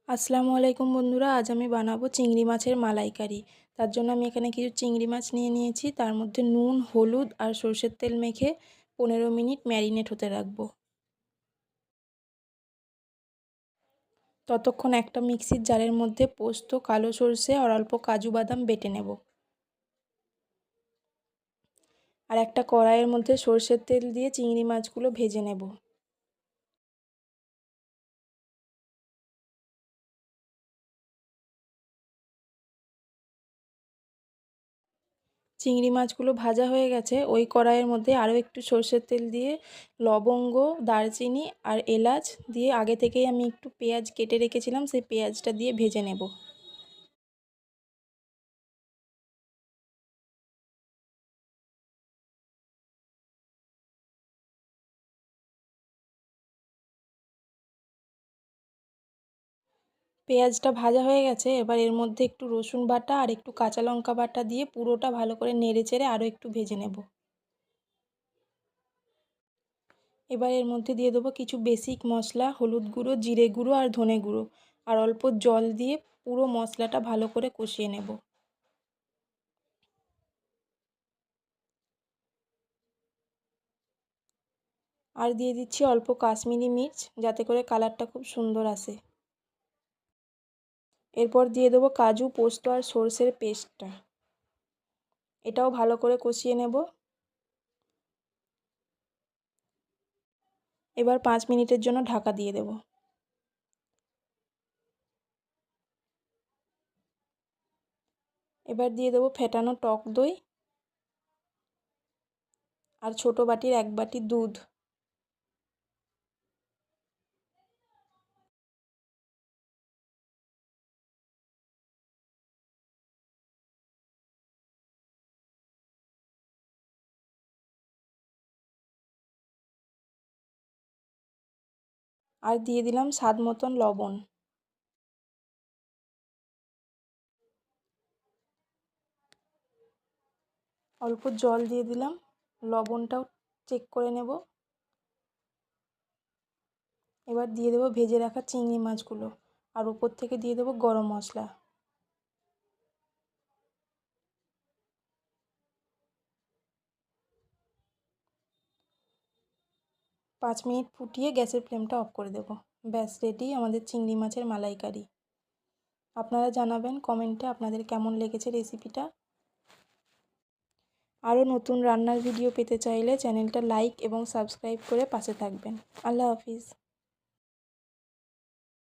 আসসালামু আলাইকুম বন্ধুরা, আজ আমি বানাবো চিংড়ি মাছের মালাইকারি। তার জন্য আমি এখানে কিছু চিংড়ি মাছ নিয়ে নিয়েছি। তার মধ্যে নুন, হলুদ আর সরষের তেল মেখে 15 মিনিট ম্যারিনেট হতে রাখবো। ততক্ষণ একটা মিক্সির জারের মধ্যে পোস্ত, কালো সরষে আর অল্প কাজু বাদাম বেটে নেব। আর একটা কড়াইয়ের মধ্যে সরষের তেল দিয়ে চিংড়ি মাছগুলো ভেজে নেব। চিংড়ি মাছগুলো ভাজা হয়ে গেছে। ওই কড়াইয়ের মধ্যে আরও একটু সরষের তেল দিয়ে লবঙ্গ, দারচিনি আর এলাচ দিয়ে আগে থেকেই আমি একটু পেঁয়াজ কেটে রেখেছিলাম, সেই পেঁয়াজটা দিয়ে ভেজে নেব। পেঁয়াজটা ভাজা হয়ে গেছে। এবার এর মধ্যে একটু রসুন বাটা আর একটু কাঁচা লঙ্কা বাটা দিয়ে পুরোটা ভালো করে নেড়ে চেড়ে আরও একটু ভেজে নেব। এবার এর মধ্যে দিয়ে দেবো কিছু বেসিক মশলা, হলুদ গুঁড়ো, জিরে গুঁড়ো আর ধনে গুঁড়ো, আর অল্প জল দিয়ে পুরো মশলাটা ভালো করে কষিয়ে নেব। আর দিয়ে দিচ্ছি অল্প কাশ্মীরি মির্চ, যাতে করে কালারটা খুব সুন্দর আসে। এরপর দিয়ে দেবো কাজু, পোস্ত আর সরষের পেস্টটা। এটাও ভালো করে কষিয়ে নেব। এবার 5 মিনিটের জন্য ঢাকা দিয়ে দেব। এবার দিয়ে দেবো ফেটানো টক দই আর ছোটো বাটির 1 বাটি দুধ। আর দিয়ে দিলাম স্বাদ মতন লবণ। অল্প জল দিয়ে দিলাম, লবণটাও চেক করে নেব। এবার দিয়ে দেবো ভেজে রাখা চিংড়ি মাছগুলো, আর উপর থেকে দিয়ে দেবো গরম মশলা। 5 মিনিট ফুটিয়ে গ্যাসের ফ্লেমটা অফ করে দেবো। ব্যাস রেডি আমাদের চিংড়ি মাছের মালাইকারি। আপনারা জানাবেন কমেন্টে আপনাদের কেমন লেগেছে রেসিপিটা। আরও নতুন রান্নার ভিডিও পেতে চাইলে চ্যানেলটা লাইক এবং সাবস্ক্রাইব করে পাশে থাকবেন। আল্লাহ হাফিজ।